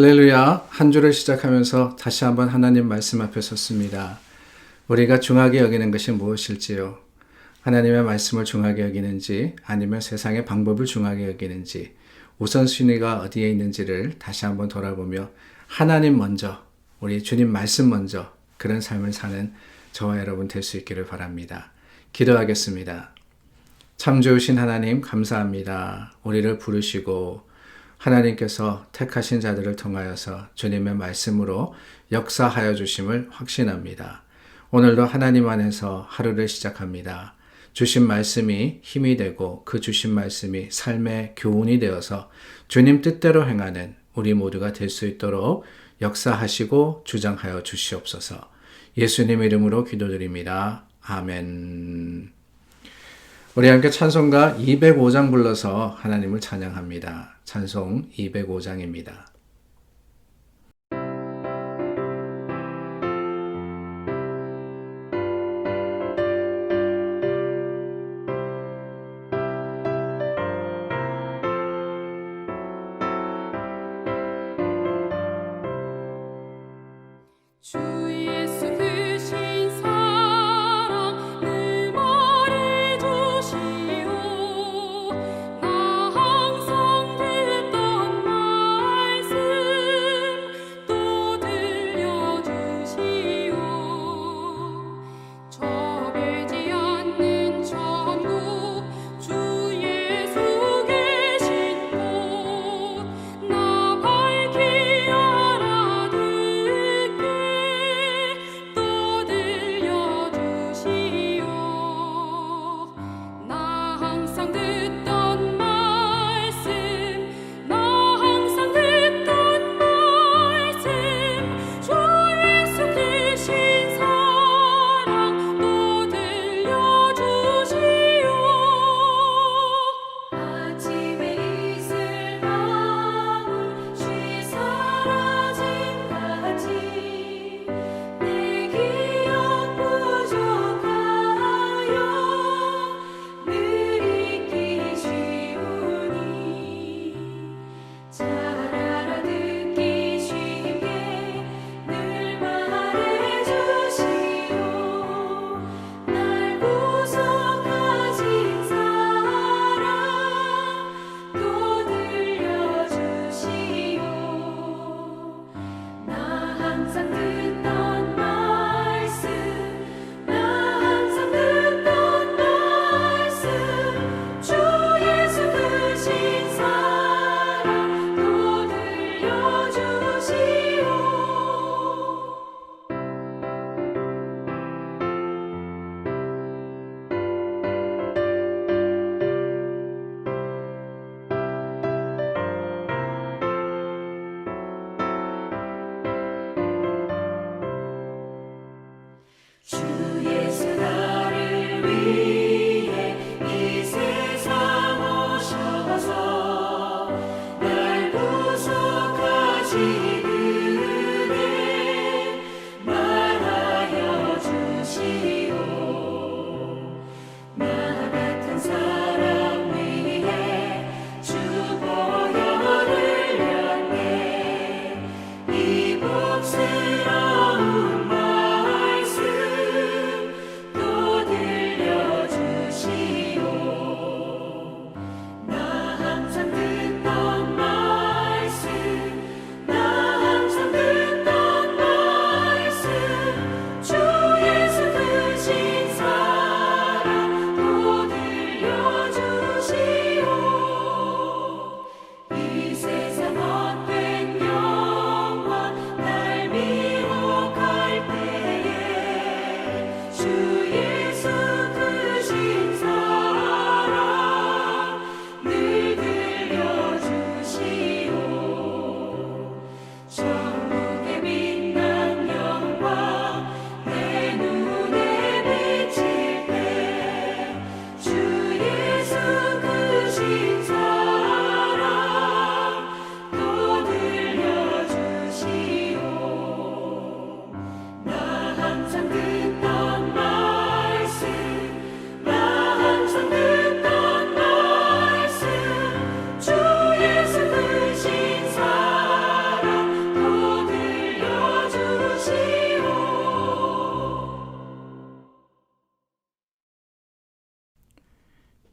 할렐루야. 한 주를 시작하면서 다시 한번 하나님 말씀 앞에 섰습니다. 우리가 중하게 여기는 것이 무엇일지요? 하나님의 말씀을 중하게 여기는지 아니면 세상의 방법을 중하게 여기는지 우선순위가 어디에 있는지를 다시 한번 돌아보며 하나님 먼저, 우리 주님 말씀 먼저 그런 삶을 사는 저와 여러분 될 수 있기를 바랍니다. 기도하겠습니다. 참 좋으신 하나님 감사합니다. 우리를 부르시고 하나님께서 택하신 자들을 통하여서 주님의 말씀으로 역사하여 주심을 확신합니다. 오늘도 하나님 안에서 하루를 시작합니다. 주신 말씀이 힘이 되고 그 주신 말씀이 삶의 교훈이 되어서 주님 뜻대로 행하는 우리 모두가 될 수 있도록 역사하시고 주장하여 주시옵소서. 예수님 이름으로 기도드립니다. 아멘. 우리 함께 찬송가 205장 불러서 하나님을 찬양합니다. 찬송 205장입니다. 주 예수 크신 사랑 늘 말해주시오. 나 항상 듣던 말씀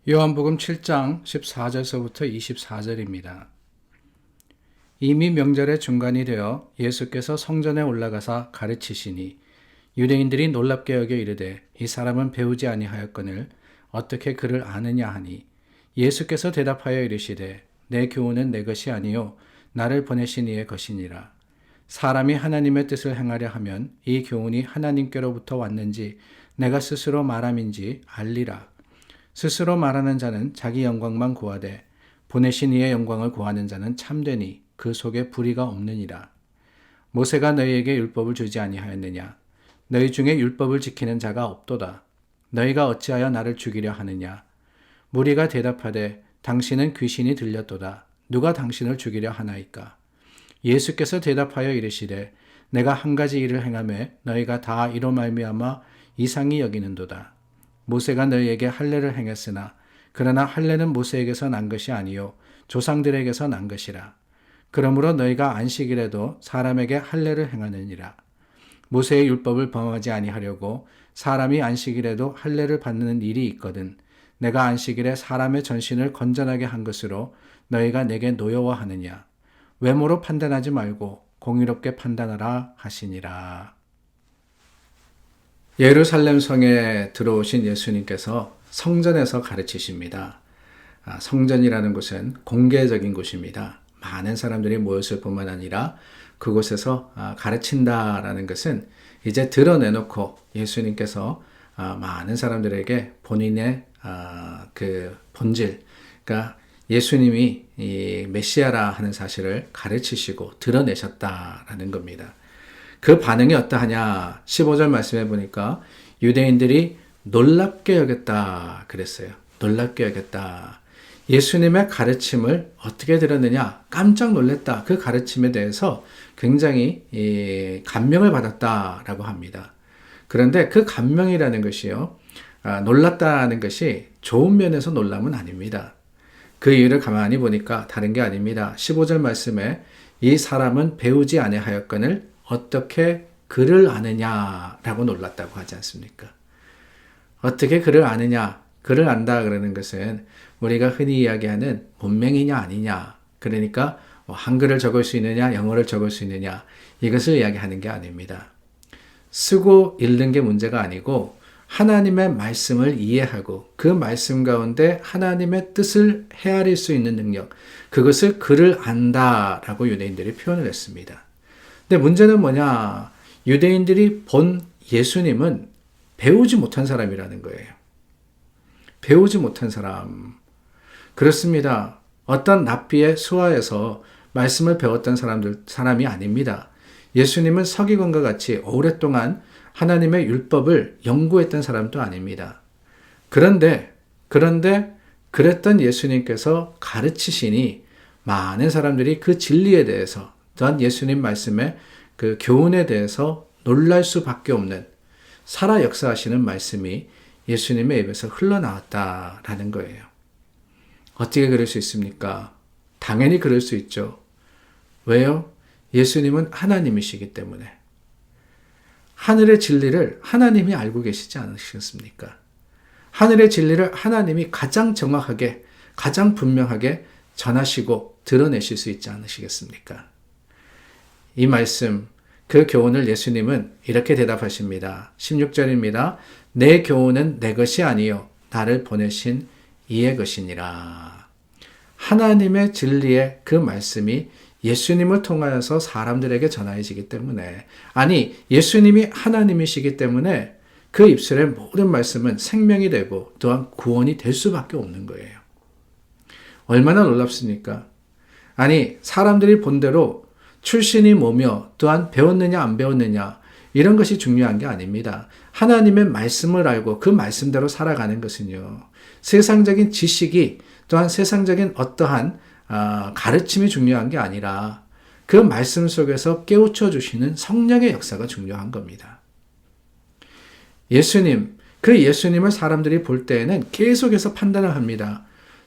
요한복음 7장 14절서부터 24절입니다. 이미 명절의 중간이 되어 예수께서 성전에 올라가사 가르치시니 유대인들이 놀랍게 여겨 이르되 이 사람은 배우지 아니하였거늘 어떻게 그를 아느냐 하니 예수께서 대답하여 이르시되 내 교훈은 내 것이 아니요 나를 보내신 이의 것이니라. 사람이 하나님의 뜻을 행하려 하면 이 교훈이 하나님께로부터 왔는지 내가 스스로 말함인지 알리라. 스스로 말하는 자는 자기 영광만 구하되 보내신 이의 영광을 구하는 자는 참되니 그 속에 불의가 없느니라. 모세가 너희에게 율법을 주지 아니하였느냐? 너희 중에 율법을 지키는 자가 없도다. 너희가 어찌하여 나를 죽이려 하느냐? 무리가 대답하되 당신은 귀신이 들렸도다. 누가 당신을 죽이려 하나이까? 예수께서 대답하여 이르시되 내가 한 가지 일을 행하매 너희가 다 이로 말미암아 이상히 여기는도다. 모세가 너희에게 할례를 행했으나 그러나 할례는 모세에게서 난 것이 아니요 조상들에게서 난 것이라. 그러므로 너희가 안식일에도 사람에게 할례를 행하느니라. 모세의 율법을 범하지 아니하려고 사람이 안식일에도 할례를 받는 일이 있거든 내가 안식일에 사람의 전신을 건전하게 한 것으로 너희가 내게 노여워하느냐. 외모로 판단하지 말고 공의롭게 판단하라 하시니라. 예루살렘 성에 들어오신 예수님께서 성전에서 가르치십니다. 성전이라는 곳은 공개적인 곳입니다. 많은 사람들이 모였을 뿐만 아니라 그곳에서 가르친다라는 것은 이제 드러내놓고 예수님께서 많은 사람들에게 본인의 그 본질, 그러니까 예수님이 이 메시아라 하는 사실을 가르치시고 드러내셨다라는 겁니다. 그 반응이 어떠하냐? 15절 말씀해 보니까 유대인들이 놀랍게 여겼다 그랬어요. 놀랍게 여겼다. 예수님의 가르침을 어떻게 들었느냐? 깜짝 놀랐다. 그 가르침에 대해서 굉장히 감명을 받았다라고 합니다. 그런데 그 감명이라는 것이요, 놀랐다는 것이 좋은 면에서 놀람은 아닙니다. 그 이유를 가만히 보니까 다른 게 아닙니다. 15절 말씀에 이 사람은 배우지 아니하였거늘 어떻게 그를 아느냐라고 놀랐다고 하지 않습니까? 어떻게 그를 아느냐? 그를 안다 그러는 것은 우리가 흔히 이야기하는 문맹이냐 아니냐, 그러니까 한글을 적을 수 있느냐 영어를 적을 수 있느냐, 이것을 이야기하는 게 아닙니다. 쓰고 읽는 게 문제가 아니고 하나님의 말씀을 이해하고 그 말씀 가운데 하나님의 뜻을 헤아릴 수 있는 능력, 그것을 그를 안다라고 유대인들이 표현을 했습니다. 근데 문제는 뭐냐? 유대인들이 본 예수님은 배우지 못한 사람이라는 거예요. 배우지 못한 사람. 그렇습니다. 어떤 납비의 수하에서 말씀을 배웠던 사람이 아닙니다. 예수님은 서기관과 같이 오랫동안 하나님의 율법을 연구했던 사람도 아닙니다. 그런데 그랬던 예수님께서 가르치시니 많은 사람들이 그 진리에 대해서, 또한 예수님 말씀의 그 교훈에 대해서 놀랄 수밖에 없는, 살아 역사하시는 말씀이 예수님의 입에서 흘러나왔다라는 거예요. 어떻게 그럴 수 있습니까? 당연히 그럴 수 있죠. 왜요? 예수님은 하나님이시기 때문에. 하늘의 진리를 하나님이 알고 계시지 않으시겠습니까? 하늘의 진리를 하나님이 가장 정확하게, 가장 분명하게 전하시고 드러내실 수 있지 않으시겠습니까? 이 말씀, 그 교훈을 예수님은 이렇게 대답하십니다. 16절입니다. 내 교훈은 내 것이 아니요 나를 보내신 이의 것이니라. 하나님의 진리의 그 말씀이 예수님을 통하여서 사람들에게 전하여지기 때문에, 아니 예수님이 하나님이시기 때문에 그 입술의 모든 말씀은 생명이 되고 또한 구원이 될 수밖에 없는 거예요. 얼마나 놀랍습니까? 아니 사람들이 본대로 출신이 뭐며 또한 배웠느냐 안 배웠느냐 이런 것이 중요한 게 아닙니다. 하나님의 말씀을 알고 그 말씀대로 살아가는 것은요, 세상적인 지식이 또한 세상적인 어떠한 가르침이 중요한 게 아니라 그 말씀 속에서 깨우쳐 주시는 성령의 역사가 중요한 겁니다. 예수님, 그 예수님을 사람들이 볼 때에는 계속해서 판단을 합니다.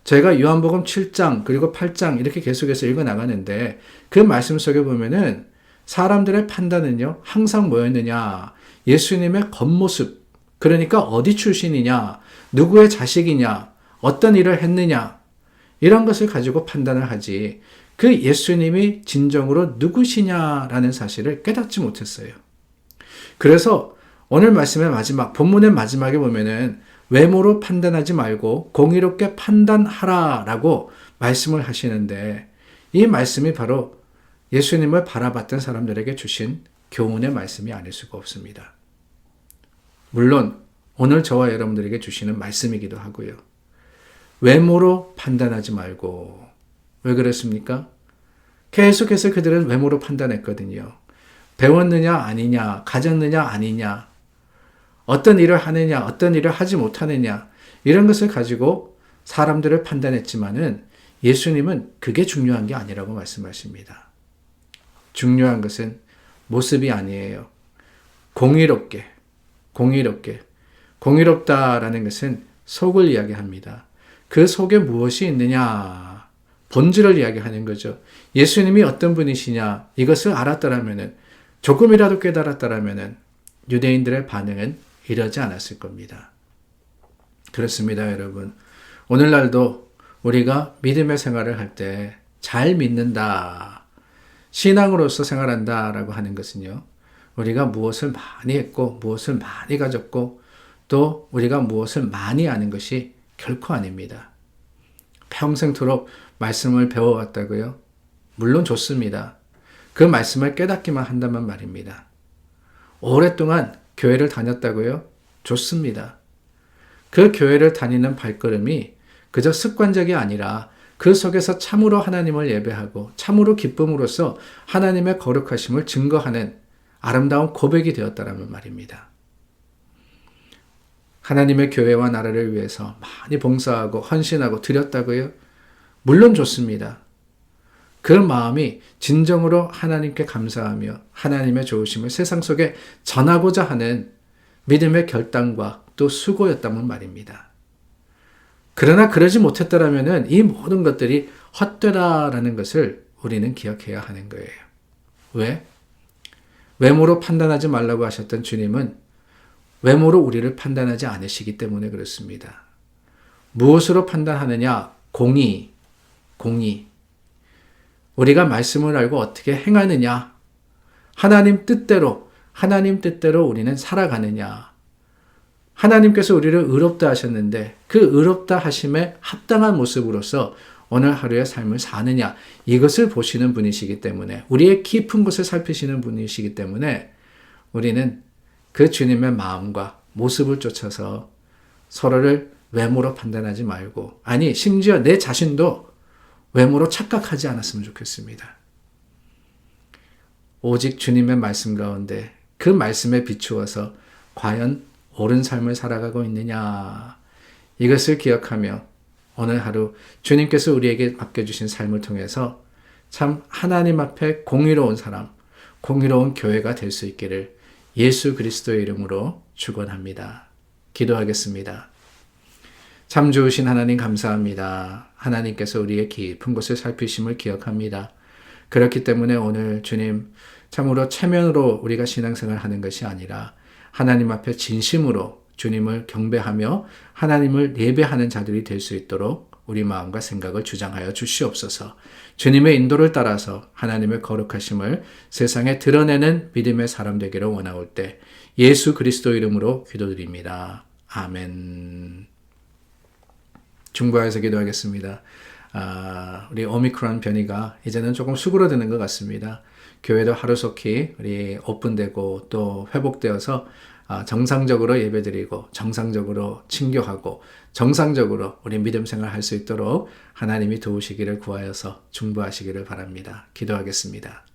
저희가 요한복음 7장 그리고 8장 이렇게 계속해서 읽어나가는데 그 말씀 속에 보면은 사람들의 판단은요 항상 뭐였느냐, 예수님의 겉모습, 그러니까 어디 출신이냐, 누구의 자식이냐, 어떤 일을 했느냐, 이런 것을 가지고 판단을 하지 그 예수님이 진정으로 누구시냐라는 사실을 깨닫지 못했어요. 그래서 오늘 말씀의 마지막, 본문의 마지막에 보면은 외모로 판단하지 말고 공의롭게 판단하라라고 말씀을 하시는데, 이 말씀이 바로 예수님을 바라봤던 사람들에게 주신 교훈의 말씀이 아닐 수가 없습니다. 물론 오늘 저와 여러분들에게 주시는 말씀이기도 하고요. 외모로 판단하지 말고. 왜 그랬습니까? 계속해서 그들은 외모로 판단했거든요. 배웠느냐 아니냐, 가졌느냐 아니냐, 어떤 일을 하느냐, 어떤 일을 하지 못하느냐, 이런 것을 가지고 사람들을 판단했지만은 예수님은 그게 중요한 게 아니라고 말씀하십니다. 중요한 것은 모습이 아니에요. 공의롭다라는 것은 속을 이야기합니다. 그 속에 무엇이 있느냐, 본질을 이야기하는 거죠. 예수님이 어떤 분이시냐, 이것을 알았더라면은, 조금이라도 깨달았더라면은 유대인들의 반응은 이러지 않았을 겁니다. 그렇습니다, 여러분. 오늘날도 우리가 믿음의 생활을 할 때 잘 믿는다, 신앙으로서 생활한다라고 하는 것은요, 우리가 무엇을 많이 했고 무엇을 많이 가졌고 또 우리가 무엇을 많이 아는 것이 결코 아닙니다. 평생토록 말씀을 배워왔다고요? 물론 좋습니다. 그 말씀을 깨닫기만 한다면 말입니다. 오랫동안 교회를 다녔다고요? 좋습니다. 그 교회를 다니는 발걸음이 그저 습관적이 아니라 그 속에서 참으로 하나님을 예배하고 참으로 기쁨으로써 하나님의 거룩하심을 증거하는 아름다운 고백이 되었다라는 말입니다. 하나님의 교회와 나라를 위해서 많이 봉사하고 헌신하고 드렸다고요? 물론 좋습니다. 그 마음이 진정으로 하나님께 감사하며 하나님의 좋으심을 세상 속에 전하고자 하는 믿음의 결단과 또 수고였다면 말입니다. 그러나 그러지 못했더라면 이 모든 것들이 헛되다라는 것을 우리는 기억해야 하는 거예요. 왜? 외모로 판단하지 말라고 하셨던 주님은 외모로 우리를 판단하지 않으시기 때문에 그렇습니다. 무엇으로 판단하느냐? 공의. 우리가 말씀을 알고 어떻게 행하느냐? 하나님 뜻대로 우리는 살아가느냐? 하나님께서 우리를 의롭다 하셨는데 그 의롭다 하심에 합당한 모습으로서 오늘 하루의 삶을 사느냐, 이것을 보시는 분이시기 때문에, 우리의 깊은 곳을 살피시는 분이시기 때문에 우리는 그 주님의 마음과 모습을 쫓아서 서로를 외모로 판단하지 말고, 아니 심지어 내 자신도 외모로 착각하지 않았으면 좋겠습니다. 오직 주님의 말씀 가운데 그 말씀에 비추어서 과연 옳은 삶을 살아가고 있느냐, 이것을 기억하며 오늘 하루 주님께서 우리에게 맡겨주신 삶을 통해서 참 하나님 앞에 공의로운 사람, 공의로운 교회가 될 수 있기를 예수 그리스도의 이름으로 축원합니다. 기도하겠습니다. 참 좋으신 하나님 감사합니다. 하나님께서 우리의 깊은 곳을 살피심을 기억합니다. 그렇기 때문에 오늘 주님, 참으로 체면으로 우리가 신앙생활을 하는 것이 아니라 하나님 앞에 진심으로 주님을 경배하며 하나님을 예배하는 자들이 될 수 있도록 우리 마음과 생각을 주장하여 주시옵소서. 주님의 인도를 따라서 하나님의 거룩하심을 세상에 드러내는 믿음의 사람 되기를 원하올 때 예수 그리스도 이름으로 기도드립니다. 아멘. 중보하여서 기도하겠습니다. 우리 오미크론 변이가 이제는 조금 수그러드는 것 같습니다. 교회도 하루속히 우리 오픈되고 또 회복되어서 정상적으로 예배드리고 정상적으로 친교하고 정상적으로 우리 믿음 생활 할 수 있도록 하나님이 도우시기를 구하여서 중보하시기를 바랍니다. 기도하겠습니다.